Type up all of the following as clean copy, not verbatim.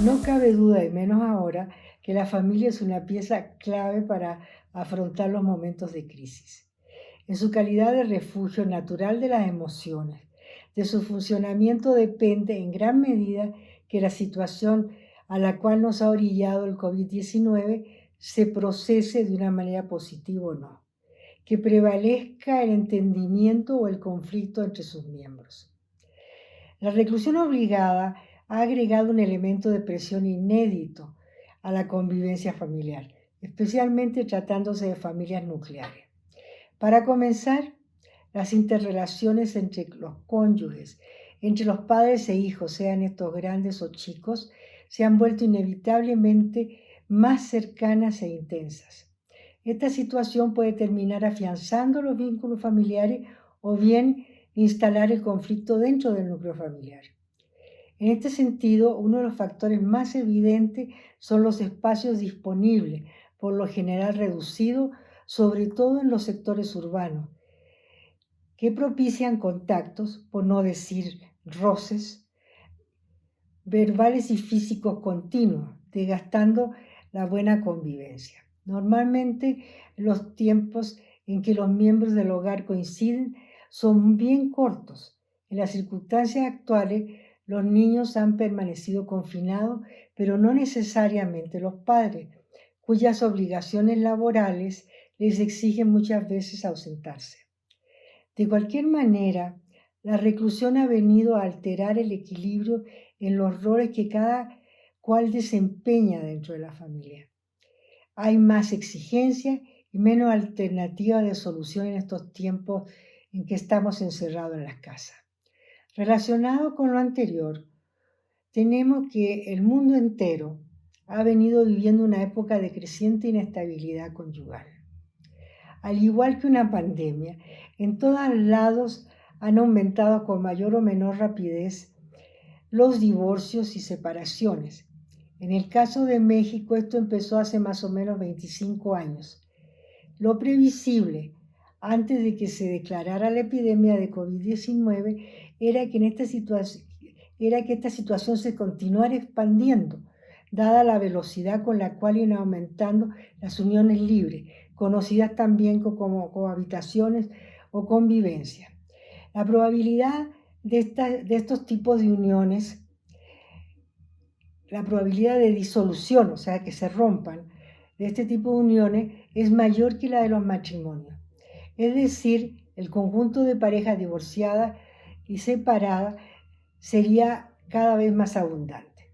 No cabe duda, y menos ahora, que la familia es una pieza clave para afrontar los momentos de crisis. En su calidad de refugio natural de las emociones, de su funcionamiento depende en gran medida que la situación a la cual nos ha orillado el COVID-19 se procese de una manera positiva o no, que prevalezca el entendimiento o el conflicto entre sus miembros. La reclusión obligada ha agregado un elemento de presión inédito a la convivencia familiar, especialmente tratándose de familias nucleares. Para comenzar, las interrelaciones entre los cónyuges, entre los padres e hijos, sean estos grandes o chicos, se han vuelto inevitablemente más cercanas e intensas. Esta situación puede terminar afianzando los vínculos familiares o bien instalar el conflicto dentro del núcleo familiar. En este sentido, uno de los factores más evidentes son los espacios disponibles, por lo general reducidos, sobre todo en los sectores urbanos, que propician contactos, por no decir roces, verbales y físicos continuos, desgastando la buena convivencia. Normalmente, los tiempos en que los miembros del hogar coinciden son bien cortos. En las circunstancias actuales, los niños han permanecido confinados, pero no necesariamente los padres, cuyas obligaciones laborales les exigen muchas veces ausentarse. De cualquier manera, la reclusión ha venido a alterar el equilibrio en los roles que cada cual desempeña dentro de la familia. Hay más exigencia y menos alternativa de solución en estos tiempos en que estamos encerrados en las casas. Relacionado con lo anterior, tenemos que el mundo entero ha venido viviendo una época de creciente inestabilidad conyugal. Al igual que una pandemia, en todos lados han aumentado con mayor o menor rapidez los divorcios y separaciones. En el caso de México, esto empezó hace más o menos 25 años. Lo previsible, antes de que se declarara la epidemia de COVID-19, era que esta situación se continuara expandiendo, dada la velocidad con la cual iban aumentando las uniones libres, conocidas también como cohabitaciones o convivencia. La probabilidad de estos tipos de uniones, la probabilidad de disolución, o sea, que se rompan, de este tipo de uniones es mayor que la de los matrimonios. Es decir, el conjunto de parejas divorciadas y separadas sería cada vez más abundante.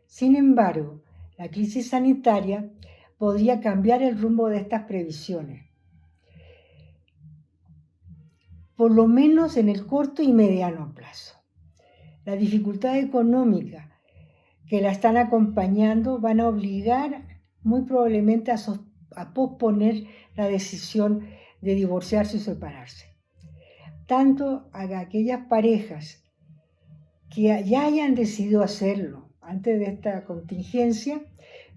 Sin embargo, la crisis sanitaria podría cambiar el rumbo de estas previsiones, por lo menos en el corto y mediano plazo. La dificultad económica que la están acompañando van a obligar muy probablemente a posponer la decisión de divorciarse o separarse. Tanto a aquellas parejas que ya hayan decidido hacerlo antes de esta contingencia,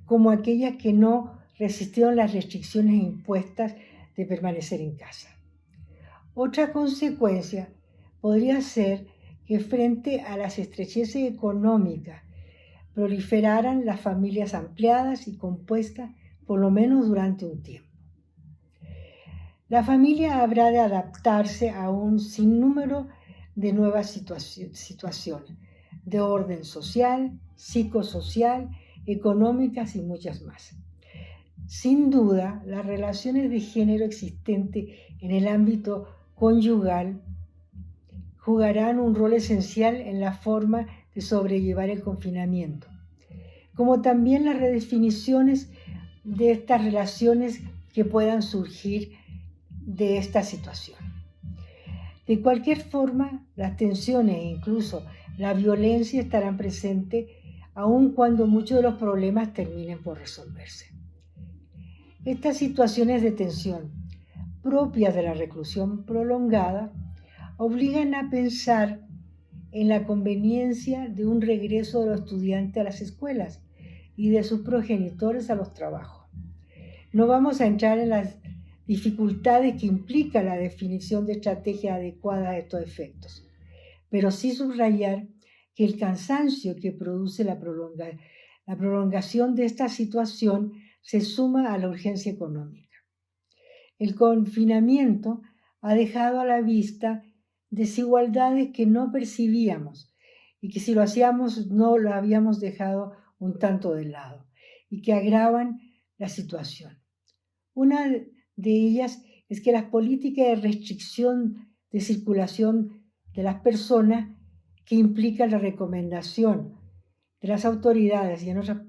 como aquellas que no resistieron las restricciones impuestas de permanecer en casa. Otra consecuencia podría ser que frente a las estrecheces económicas proliferaran las familias ampliadas y compuestas por lo menos durante un tiempo. La familia habrá de adaptarse a un sinnúmero de nuevas situaciones de orden social, psicosocial, económicas y muchas más. Sin duda, las relaciones de género existentes en el ámbito conyugal jugarán un rol esencial en la forma de sobrellevar el confinamiento, como también las redefiniciones de estas relaciones que puedan surgir de esta situación. De cualquier forma, las tensiones e incluso la violencia estarán presentes aun cuando muchos de los problemas terminen por resolverse. Estas situaciones de tensión propias de la reclusión prolongada obligan a pensar en la conveniencia de un regreso de los estudiantes a las escuelas y de sus progenitores a los trabajos. No vamos a entrar en las dificultades que implica la definición de estrategias adecuadas a estos efectos, pero sí subrayar que el cansancio que produce La prolongación de esta situación se suma a la urgencia económica. El confinamiento ha dejado a la vista desigualdades que no percibíamos y que si lo hacíamos no lo habíamos dejado un tanto de lado y que agravan la situación. Una de ellas es que las políticas de restricción de circulación de las personas que implican la recomendación de las autoridades y en otros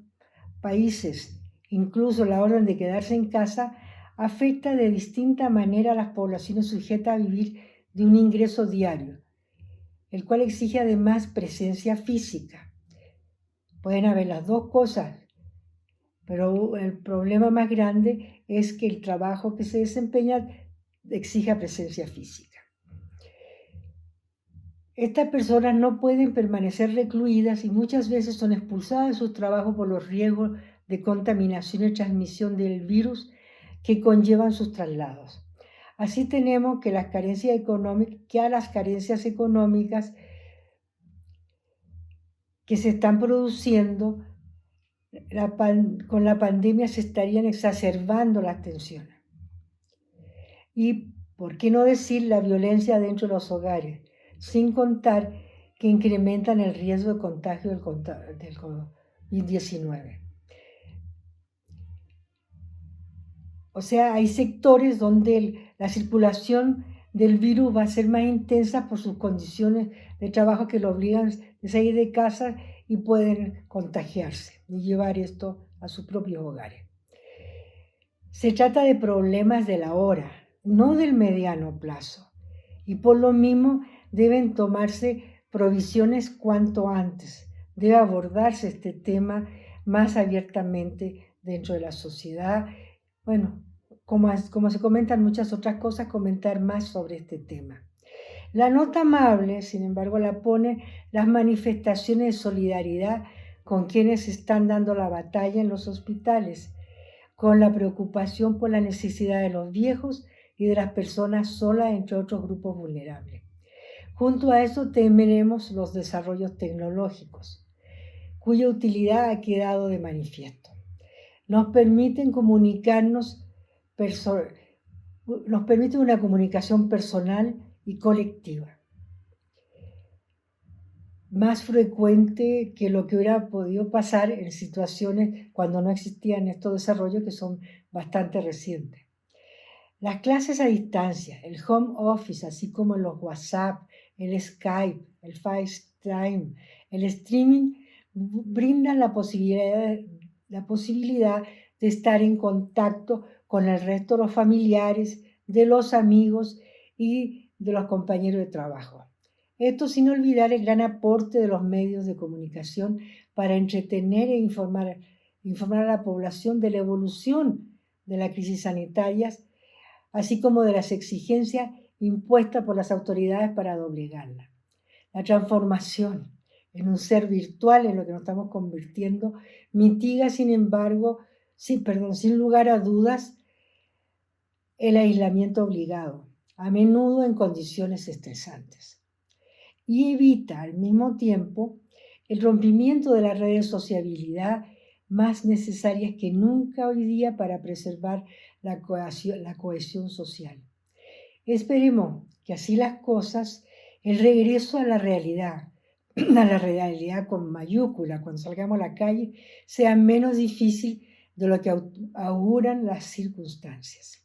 países, incluso la orden de quedarse en casa, afecta de distinta manera a las poblaciones sujetas a vivir de un ingreso diario, el cual exige además presencia física. Pueden haber las dos cosas, pero el problema más grande es que el trabajo que se desempeña exige presencia física. Estas personas no pueden permanecer recluidas y muchas veces son expulsadas de sus trabajos por los riesgos de contaminación y transmisión del virus que conllevan sus traslados. Así tenemos que las carencias económicas que se están produciendo con la pandemia se estarían exacerbando las tensiones. Y, ¿por qué no decir la violencia dentro de los hogares? Sin contar que incrementan el riesgo de contagio del COVID-19. O sea, hay sectores donde la circulación del virus va a ser más intensa por sus condiciones de trabajo que lo obligan a salir de casa y pueden contagiarse y llevar esto a sus propios hogares. Se trata de problemas de la hora, no del mediano plazo, y por lo mismo deben tomarse provisiones cuanto antes. Debe abordarse este tema más abiertamente dentro de la sociedad. Bueno, como se comentan muchas otras cosas, comentar más sobre este tema. La nota amable, sin embargo, la pone las manifestaciones de solidaridad con quienes están dando la batalla en los hospitales, con la preocupación por la necesidad de los viejos y de las personas solas, entre otros grupos vulnerables. Junto a eso temeremos los desarrollos tecnológicos, cuya utilidad ha quedado de manifiesto. Nos permiten una comunicación personal y colectiva, más frecuente que lo que hubiera podido pasar en situaciones cuando no existían estos desarrollos que son bastante recientes. Las clases a distancia, el home office, así como los WhatsApp, el Skype, el FaceTime, el streaming, brindan la posibilidad de estar en contacto con el resto de los familiares, de los amigos y de los compañeros de trabajo. Esto sin olvidar el gran aporte de los medios de comunicación para entretener e informar a la población de la evolución de la crisis sanitaria, así como de las exigencias impuestas por las autoridades para doblegarla. La transformación en un ser virtual en lo que nos estamos convirtiendo mitiga, sin lugar a dudas, el aislamiento obligado, a menudo en condiciones estresantes, y evita al mismo tiempo el rompimiento de las redes de sociabilidad más necesarias que nunca hoy día para preservar la cohesión social. Esperemos que así las cosas, el regreso a la realidad con mayúscula, cuando salgamos a la calle, sea menos difícil de lo que auguran las circunstancias.